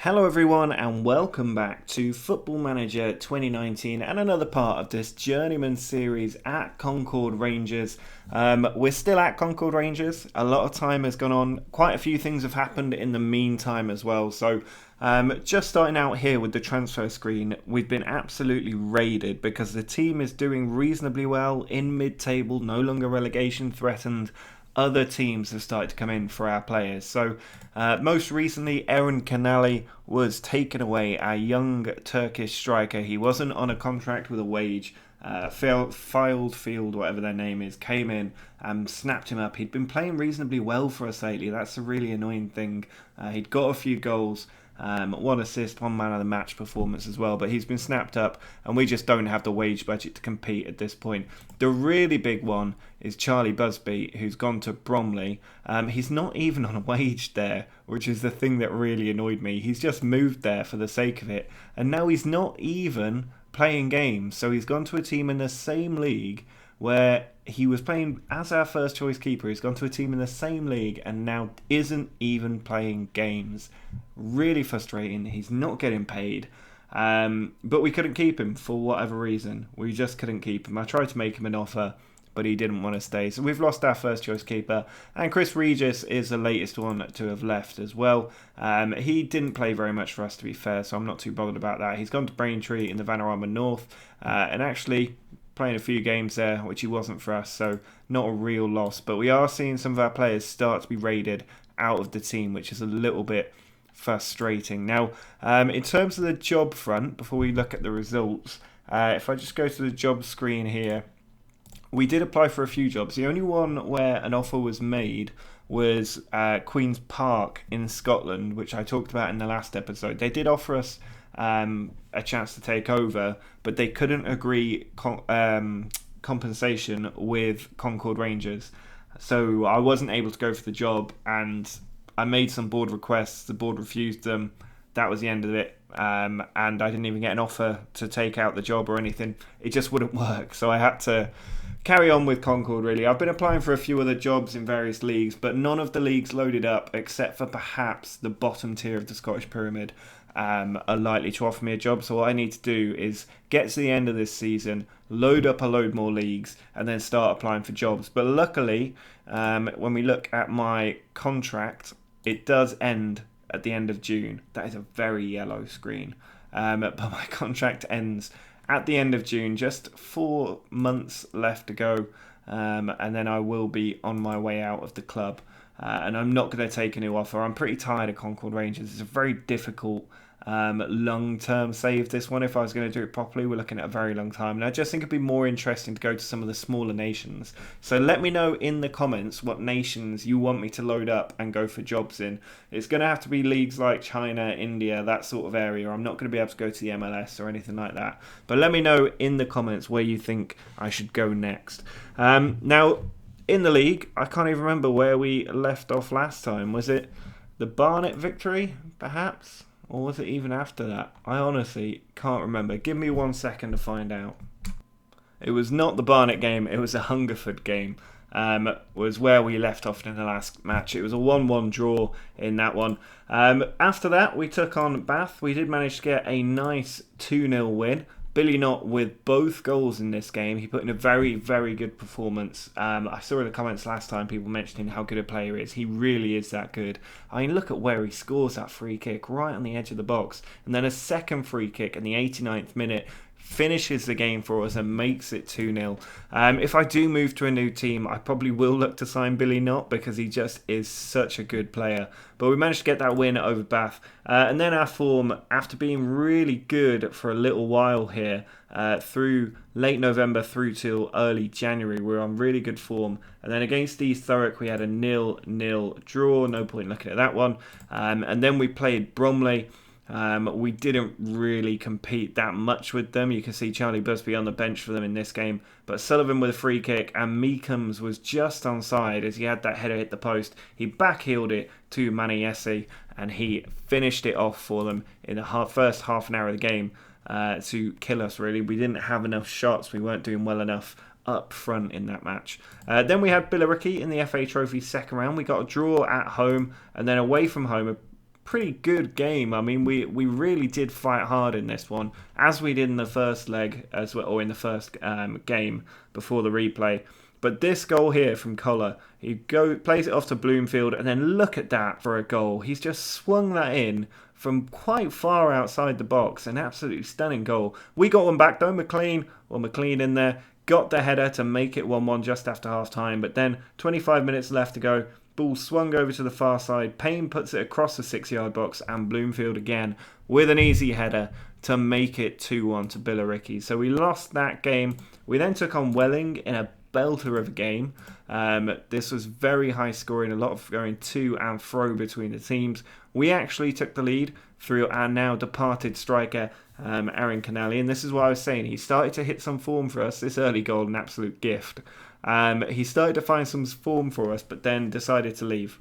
Hello everyone and welcome back to Football Manager 2019 and another part of this Journeyman series at Concord Rangers. We're still at Concord Rangers. A lot of time has gone on. Quite a few things have happened in the meantime as well. So just starting out here with the transfer screen, we've been absolutely raided because the team is doing reasonably well in mid-table, no longer relegation threatened. Other teams have started to come in for our players. So most recently, Eren Kanali was taken away, our young Turkish striker. He wasn't on a contract with a wage. Filed Field, whatever their name is, came in and snapped him up. He'd been playing reasonably well for us lately. That's a really annoying thing. He'd got a few goals. One assist, one man of the match performance as well, but he's been snapped up and we just don't have the wage budget to compete at this point. The really big one is Charlie Busby, who's gone to Bromley. He's not even on a wage there, which is the thing that really annoyed me. He's just moved there for the sake of it, and now he's not even playing games. So he's gone to a team in the same league where he was playing as our first choice keeper. He's gone to a team in the same league and now isn't even playing games. Really frustrating. He's not getting paid. But we couldn't keep him for whatever reason. We just couldn't keep him. I tried to make him an offer, but he didn't want to stay. So we've lost our first choice keeper. And Chris Regis is the latest one to have left as well. He didn't play very much for us, to be fair, so I'm not too bothered about that. He's gone to Braintree in the Vanarama North and actually playing a few games there, which he wasn't for us, so not a real loss. But we are seeing some of our players start to be raided out of the team, which is a little bit frustrating. Now, in terms of the job front, before we look at the results, if I just go to the job screen here, we did apply for a few jobs. The only one where an offer was made was Queen's Park in Scotland, which I talked about in the last episode. They did offer us a chance to take over, but they couldn't agree compensation with Concord Rangers. So I wasn't able to go for the job, and I made some board requests. The board refused them. That was the end of it. And I didn't even get an offer to take out the job or anything. It just wouldn't work. So I had to carry on with Concord, really. I've been applying for a few other jobs in various leagues, but none of the leagues loaded up except for perhaps the bottom tier of the Scottish Pyramid are likely to offer me a job. So what I need to do is get to the end of this season, load up a load more leagues, and then start applying for jobs. But luckily, when we look at my contract, it does end at the end of June. That is a very yellow screen. But my contract ends at the end of June, just 4 months left to go, and then I will be on my way out of the club. And I'm not going to take a new offer. I'm pretty tired of Concord Rangers. It's a very difficult long-term save, this one. If I was going to do it properly, we're looking at a very long time. And I just think it'd be more interesting to go to some of the smaller nations. So let me know in the comments what nations you want me to load up and go for jobs in. It's going to have to be leagues like China, India, that sort of area. I'm not going to be able to go to the MLS or anything like that. But let me know in the comments where you think I should go next. Now, in the league, I can't even remember where we left off last time. Was it the Barnet victory, perhaps? Or was it even after that? I honestly can't remember. Give me 1 second to find out. It was not the Barnet game. It was the Hungerford game. Was where we left off in the last match. It was a 1-1 draw in that one. After that, we took on Bath. We did manage to get a nice 2-0 win. Billy Knott with both goals in this game. He put in a very, very good performance. I saw in the comments last time people mentioning how good a player he is. He really is that good. I mean, look at where he scores that free kick right on the edge of the box. And then a second free kick in the 89th minute finishes the game for us and makes it 2-0. If I do move to a new team, I probably will look to sign Billy Knott because he just is such a good player. But we managed to get that win over Bath. And then our form, after being really good for a little while here, through late November through till early January, we were on really good form. And then against East Thurrock, we had a 0-0 draw. No point looking at that one. And then we played Bromley. We didn't really compete that much with them. You can see Charlie Busby on the bench for them in this game, but Sullivan with a free kick, and Meekums was just onside as he had that header hit the post. He backheeled it to Maniesi and he finished it off for them in the first half an hour of the game to kill us, really. We didn't have enough shots. We weren't doing well enough up front in that match. Then we had Billericay in the FA Trophy second round. We got a draw at home, and then away from home pretty good game. I mean, we really did fight hard in this one, as we did in the first leg as well, or in the first game before the replay. But this goal here from Collar, he plays it off to Bloomfield, and then look at that for a goal. He's just swung that in from quite far outside the box. An absolutely stunning goal. We got one back though. McLean in there, got the header to make it 1-1 just after half time. But then 25 minutes left to go. Ball swung over to the far side. Payne puts it across the 6-yard box, and Bloomfield again with an easy header to make it 2-1 to Billericay. So we lost that game. We then took on Welling in a belter of a game. This was very high scoring, a lot of going to and fro between the teams. We actually took the lead through our now departed striker, Aaron Canali, and this is what I was saying. He started to hit some form for us. This early goal, an absolute gift. He started to find some form for us, but then decided to leave.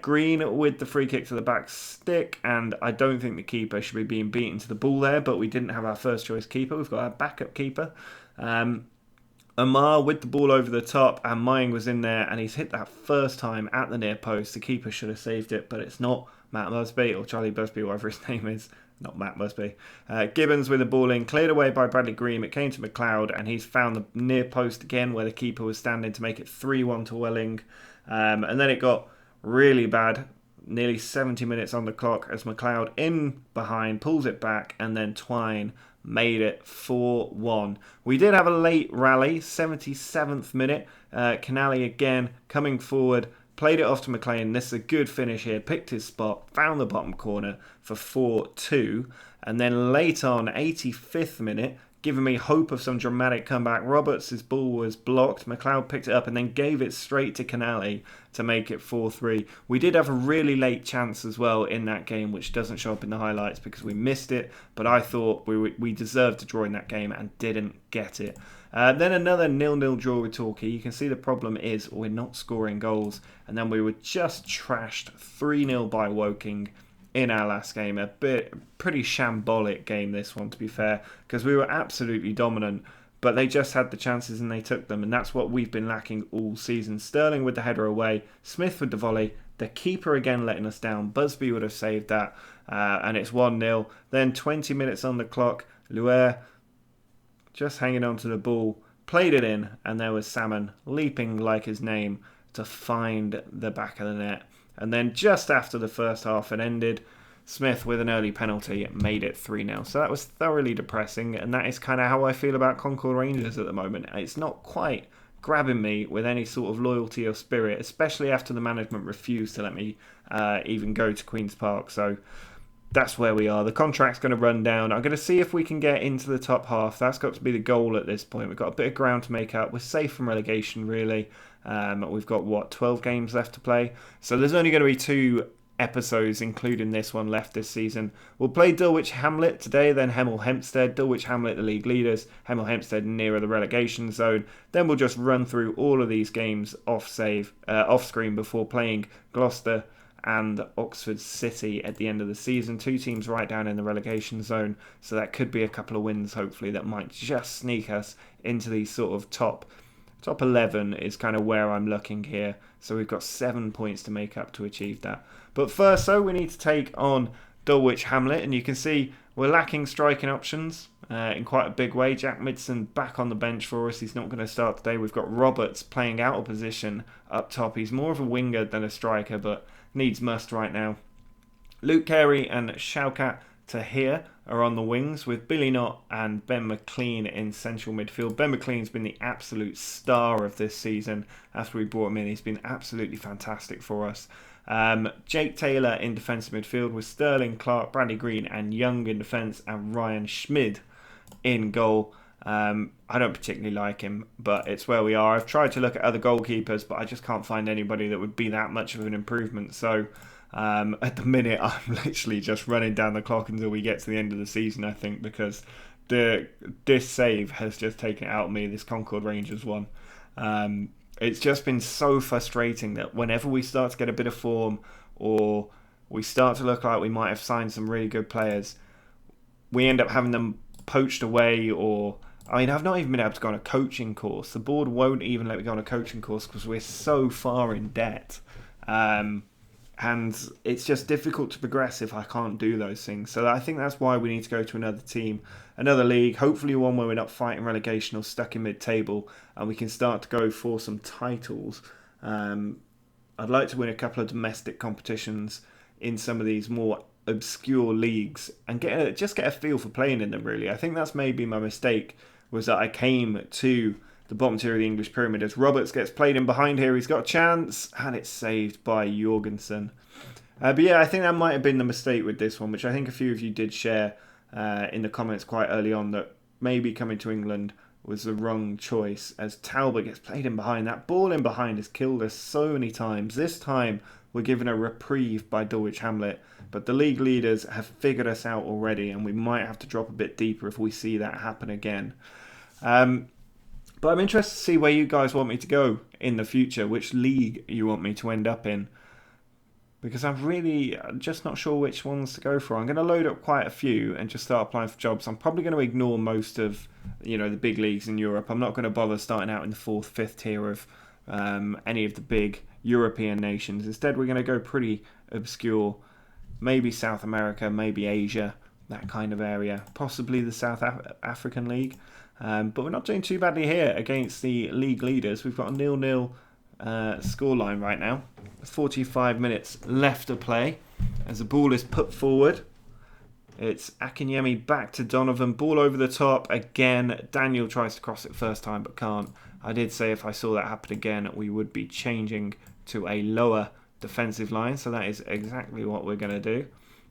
Green with the free kick to the back stick, and I don't think the keeper should be being beaten to the ball there, but we didn't have our first choice keeper. We've got our backup keeper. Amar with the ball over the top, and Mying was in there, and he's hit that first time at the near post. The keeper should have saved it, but it's not Matt Busby, or Charlie Busby, whatever his name is. Not Matt Busby. Gibbons with the ball in, cleared away by Bradley Green. It came to McLeod, and he's found the near post again where the keeper was standing to make it 3-1 to Welling. And then it got really bad. Nearly 70 minutes on the clock as McLeod in behind, pulls it back, and then Twine made it 4-1. We did have a late rally, 77th minute. Canali again coming forward, played it off to McLean. This is a good finish here. Picked his spot, found the bottom corner for 4-2. And then late on, 85th minute, giving me hope of some dramatic comeback. Roberts' ball was blocked. McLeod picked it up and then gave it straight to Canali to make it 4-3. We did have a really late chance as well in that game, which doesn't show up in the highlights because we missed it. But I thought we deserved to draw in that game and didn't get it. Then another 0-0 draw with Torquay. You can see the problem is we're not scoring goals. And then we were just trashed 3-0 by Woking in our last game. Pretty shambolic game this one, to be fair, because we were absolutely dominant, but they just had the chances and they took them, and that's what we've been lacking all season. Sterling with the header away, Smith with the volley, the keeper again letting us down. Busby would have saved that, and it's 1-0. Then 20 minutes on the clock, Luer just hanging on to the ball, played it in, and there was Salmon leaping like his name to find the back of the net. And then just after the first half had ended, Smith with an early penalty made it 3-0. So that was thoroughly depressing, and that is kind of how I feel about Concord Rangers at the moment. It's not quite grabbing me with any sort of loyalty or spirit, especially after the management refused to let me even go to Queen's Park. So that's where we are. The contract's going to run down. I'm going to see if we can get into the top half. That's got to be the goal at this point. We've got a bit of ground to make up. We're safe from relegation, really. We've got, 12 games left to play. So there's only going to be 2 episodes, including this one, left this season. We'll play Dulwich Hamlet today, then Hemel Hempstead. Dulwich Hamlet, the league leaders. Hemel Hempstead nearer the relegation zone. Then we'll just run through all of these games off screen before playing Gloucester and Oxford City at the end of the season. 2 teams right down in the relegation zone. So that could be a couple of wins, hopefully, that might just sneak us into these sort of top 11 is kind of where I'm looking here. So we've got 7 points to make up to achieve that. But first, we need to take on Dulwich Hamlet. And you can see we're lacking striking options in quite a big way. Jack Midson back on the bench for us. He's not going to start today. We've got Roberts playing out of position up top. He's more of a winger than a striker, but needs must right now. Luke Carey and Shaukat Tahir are on the wings with Billy Knott and Ben McLean in central midfield. Ben McLean's been the absolute star of this season after we brought him in. He's been absolutely fantastic for us. Jake Taylor in defensive midfield with Sterling, Clark, Bradley Green and Young in defence, and Ryan Schmid in goal. I don't particularly like him, but it's where we are. I've tried to look at other goalkeepers, but I just can't find anybody that would be that much of an improvement. So at the minute, I'm literally just running down the clock until we get to the end of the season, I think, because this save has just taken it out of me, this Concord Rangers one. It's just been so frustrating that whenever we start to get a bit of form or we start to look like we might have signed some really good players, we end up having them poached away. Or I've not even been able to go on a coaching course. The board won't even let me go on a coaching course because we're so far in debt. And it's just difficult to progress if I can't do those things. So I think that's why we need to go to another team, another league, hopefully one where we're not fighting relegation or stuck in mid-table, and we can start to go for some titles. I'd like to win a couple of domestic competitions in some of these more obscure leagues and just get a feel for playing in them, really. I think that's maybe my mistake, was that I came to the bottom tier of the English pyramid as Roberts gets played in behind here. He's got a chance, and it's saved by Jorgensen. But yeah, I think that might have been the mistake with this one, which I think a few of you did share in the comments quite early on, that maybe coming to England was the wrong choice, as Talbot gets played in behind. That ball in behind has killed us so many times. This time, we're given a reprieve by Dulwich Hamlet, but the league leaders have figured us out already, and we might have to drop a bit deeper if we see that happen again. But I'm interested to see where you guys want me to go in the future, which league you want me to end up in. Because I'm just not sure which ones to go for. I'm going to load up quite a few and just start applying for jobs. I'm probably going to ignore most of, the big leagues in Europe. I'm not going to bother starting out in the 4th, 5th tier of any of the big European nations. Instead, we're going to go pretty obscure. Maybe South America, maybe Asia, that kind of area. Possibly the South African League. But we're not doing too badly here against the league leaders. We've got a 0-0 scoreline right now. 45 minutes left to play as the ball is put forward. It's Akinyemi back to Donovan. Ball over the top again. Daniel tries to cross it first time but can't. I did say if I saw that happen again, we would be changing to a lower defensive line. So that is exactly what we're going to do.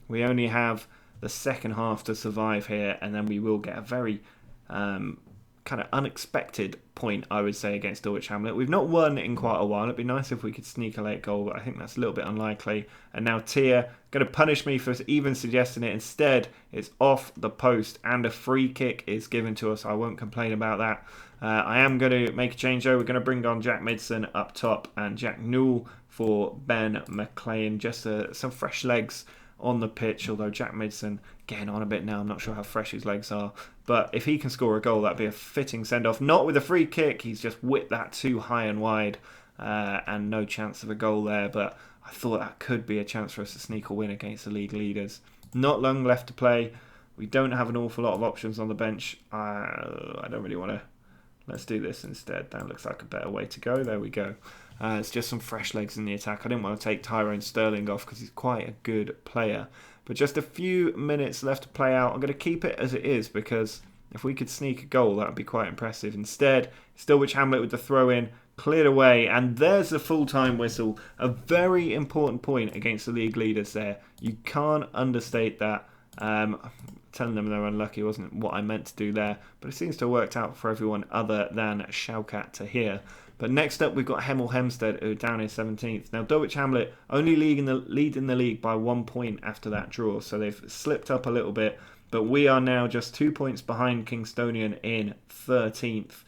We only have the second half to survive here, and then we will get a very kind of unexpected point, I would say, against Dulwich Hamlet. We've not won in quite a while. It'd be nice if we could sneak a late goal, but I think that's a little bit unlikely. And now Tia going to punish me for even suggesting it. Instead, it's off the post and a free kick is given to us. I won't complain about that. I am going to make a change though. We're going to bring on Jack Midson up top and Jack Newell for Ben McLean. Just some fresh legs on the pitch, although Jack Midson getting on a bit now. I'm not sure how fresh his legs are, but if he can score a goal, that'd be a fitting send-off. Not with a free kick. He's just whipped that too high and wide, and no chance of a goal there, but I thought that could be a chance for us to sneak a win against the league leaders. Not long left to play. We don't have an awful lot of options on the bench. I don't really want to. Let's do this instead. That looks like a better way to go. There we go. It's just some fresh legs in the attack. I didn't want to take Tyrone Sterling off because he's quite a good player. But just a few minutes left to play out. I'm going to keep it as it is because if we could sneak a goal, that would be quite impressive. Instead, Dulwich Hamlet with the throw-in, cleared away, and there's the full-time whistle. A very important point against the league leaders there. You can't understate that. Telling them they're unlucky wasn't what I meant to do there, but it seems to have worked out for everyone other than Shaukat Tahir. But next up, we've got Hemel Hempstead, who are down in 17th. Now, Dulwich Hamlet only leading the league by 1 point after that draw, so they've slipped up a little bit. But we are now just 2 points behind Kingstonian in 13th.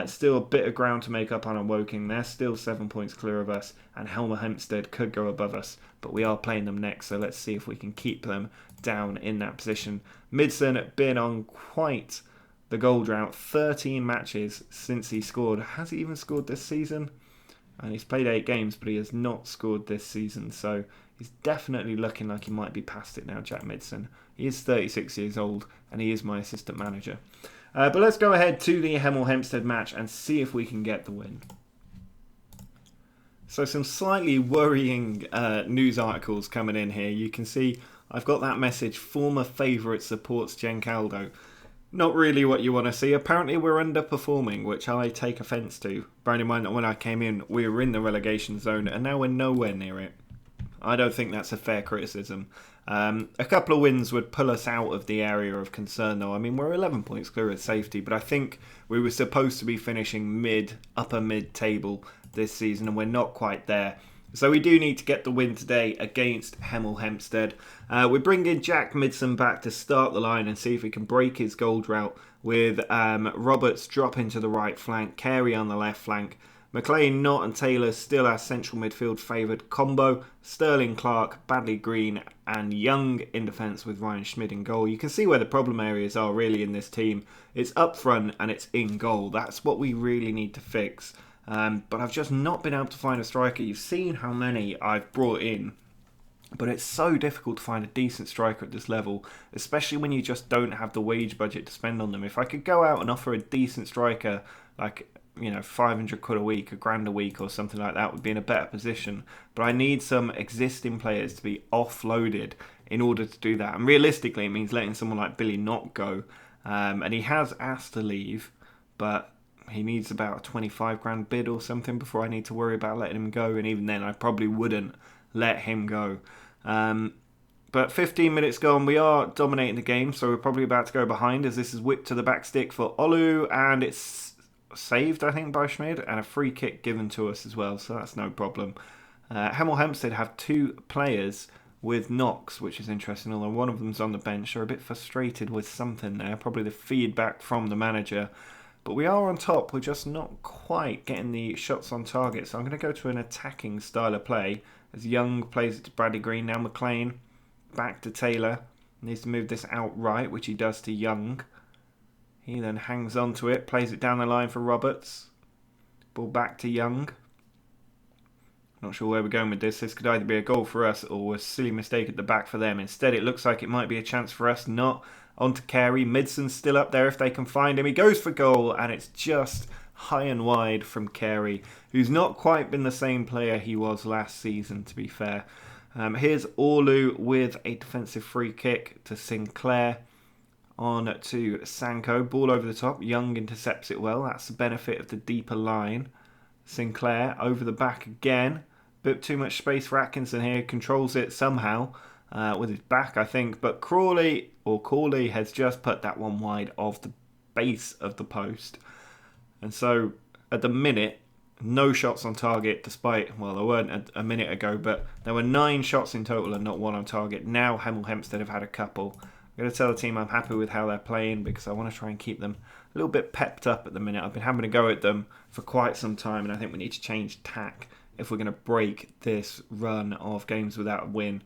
Still a bit of ground to make up on Woking. They're still 7 points clear of us, and Hemel Hempstead could go above us. But we are playing them next, so let's see if we can keep them down in that position. Midson been on quite the goal drought. 13 matches since he scored. Has he even scored this season? And he's played 8 games, but he has not scored this season. So he's definitely looking like he might be past it now, Jack Midson. He is 36 years old, and he is my assistant manager. But let's go ahead to the Hemel Hempstead match and see if we can get the win. So some slightly worrying news articles coming in here. You can see I've got that message, former favourite supports Giancaldo. Not really what you want to see. Apparently we're underperforming, which I take offence to. Bearing in mind that when I came in, we were in the relegation zone, and now we're nowhere near it. I don't think that's a fair criticism. A couple of wins would pull us out of the area of concern, though. I mean, we're 11 points clear of safety, but I think we were supposed to be finishing upper mid table this season, and we're not quite there. So we do need to get the win today against Hemel Hempstead. We bring in Jack Midson back to start the line and see if we can break his goal drought with Roberts dropping to the right flank, Carey on the left flank. McLean, Knott and Taylor still our central midfield favoured combo. Sterling, Clark, Badley, Green and Young in defence with Ryan Schmid in goal. You can see where the problem areas are really in this team. It's up front and it's in goal. That's what we really need to fix. But I've just not been able to find a striker. You've seen how many I've brought in But it's so difficult to find a decent striker at this level, especially when you just don't have the wage budget to spend on them. If I could go out and offer a decent striker, like, 500 quid a week, a grand a week or something like that, would be in a better position. But I need some existing players to be offloaded in order to do that. And realistically, it means letting someone like Billy not go. And he has asked to leave, but he needs about a 25 grand bid or something before I need to worry about letting him go. And even then, I probably wouldn't let him go. But 15 minutes gone, we are dominating the game, so we're probably about to go behind as this is whipped to the back stick for Olu, and it's saved, I think, by Schmid, and a free kick given to us as well, so that's no problem. Hemel Hempstead have 2 players with knocks, which is interesting, although one of them's on the bench. They're a bit frustrated with something there, probably the feedback from the manager. But we are on top, we're just not quite getting the shots on target, so I'm going to go to an attacking style of play as Young plays it to Bradley Green. Now McLean back to Taylor, needs to move this out right, which he does to Young. He then hangs on to it, plays it down the line for Roberts. Ball back to Young. Not sure where we're going with this. This could either be a goal for us or a silly mistake at the back for them. Instead, it looks like it might be a chance for us. Not. On to Carey. Midson's still up there if they can find him. He goes for goal, and it's just high and wide from Carey, who's not quite been the same player he was last season, to be fair. Here's Orlu with a defensive free kick to Sinclair. On to Sanko. Ball over the top. Young intercepts it well. That's the benefit of the deeper line. Sinclair over the back again. Bit too much space for Atkinson here. Controls it somehow with his back, I think. But Crawley has just put that one wide of the base of the post. And so at the minute, no shots on target, despite, well, there weren't a minute ago, but there were 9 shots in total and not one on target. Now Hemel Hempstead have had a couple. I'm going to tell the team I'm happy with how they're playing because I want to try and keep them a little bit pepped up at the minute. I've been having a go at them for quite some time, and I think we need to change tack if we're going to break this run of games without a win,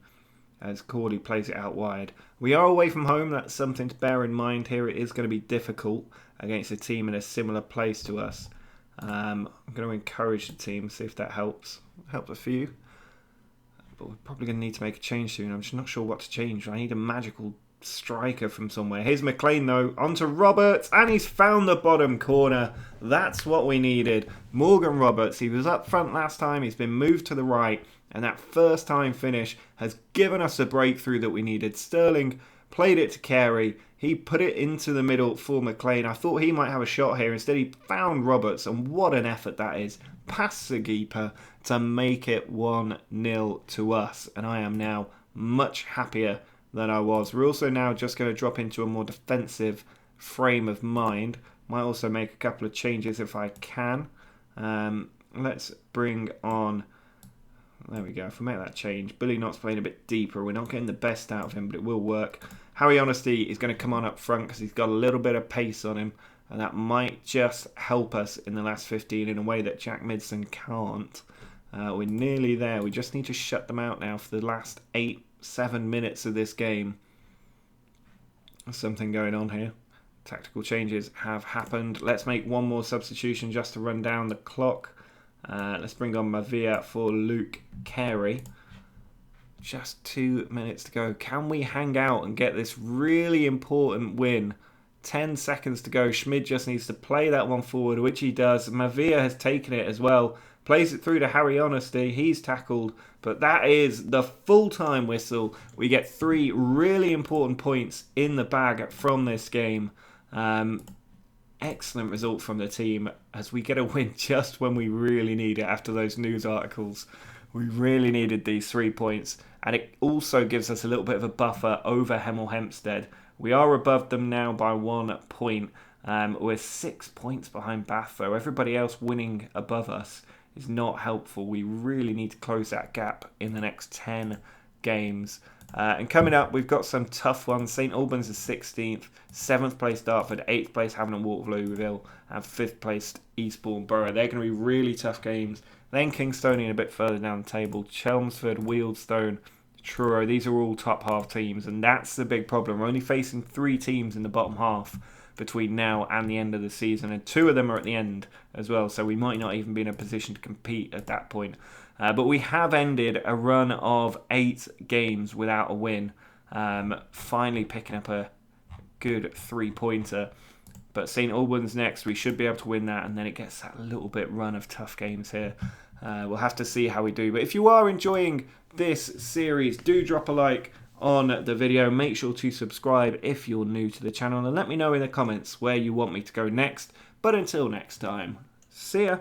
as Corley plays it out wide. We are away from home. That's something to bear in mind here. It is going to be difficult against a team in a similar place to us. I'm going to encourage the team, see if that helps. Help a few. But we're probably going to need to make a change soon. I'm just not sure what to change. I need a magical striker from somewhere. Here's McLean though, onto Roberts, and he's found the bottom corner. That's what we needed. Morgan Roberts, he was up front last time, he's been moved to the right, and that first time finish has given us a breakthrough that we needed. Sterling played it to Carey, he put it into the middle for McLean. I thought he might have a shot here, instead he found Roberts, and what an effort that is. Past the keeper to make it 1-0 to us, and I am now much happier than I was. We're also now just going to drop into a more defensive frame of mind. Might also make a couple of changes if I can. Let's bring on... There we go. If we make that change, Billy Knott's playing a bit deeper. We're not getting the best out of him, but it will work. Harry Honesty is going to come on up front because he's got a little bit of pace on him, and that might just help us in the last 15 in a way that Jack Midson can't. We're nearly there. We just need to shut them out now for the last 8-7 minutes of this game. There's something going on here. Tactical changes have happened. Let's make one more substitution just to run down the clock. Let's bring on Mavia for Luke Carey. Just 2 minutes to go. Can we hang out and get this really important win? 10 seconds to go. Schmid just needs to play that one forward, which he does. Mavia has taken it as well. Plays it through to Harry Honesty. He's tackled. But that is the full-time whistle. We get 3 really important points in the bag from this game. Excellent result from the team as we get a win just when we really need it after those news articles. We really needed these 3 points. And it also gives us a little bit of a buffer over Hemel Hempstead. We are above them now by 1 point. We're 6 points behind Bath though. Everybody else winning above us is not helpful. We really need to close that gap in the next 10 games. And coming up, we've got some tough ones. St Albans is 16th, 7th place Dartford, 8th place Havant and Waterlooville, and 5th place Eastbourne Borough. They're going to be really tough games. Then Kingstonian a bit further down the table. Chelmsford, Wealdstone, Truro. These are all top half teams, and that's the big problem. We're only facing 3 teams in the bottom half between now and the end of the season, and 2 of them are at the end as well, so we might not even be in a position to compete at that point. But we have ended a run of 8 games without a win. Finally picking up a good 3-pointer. But St Albans next, we should be able to win that, and then it gets that little bit run of tough games here. We'll have to see how we do. But if you are enjoying this series, do drop a like on the video. Make sure to subscribe if you're new to the channel, and let me know in the comments where you want me to go next. But until next time, see ya.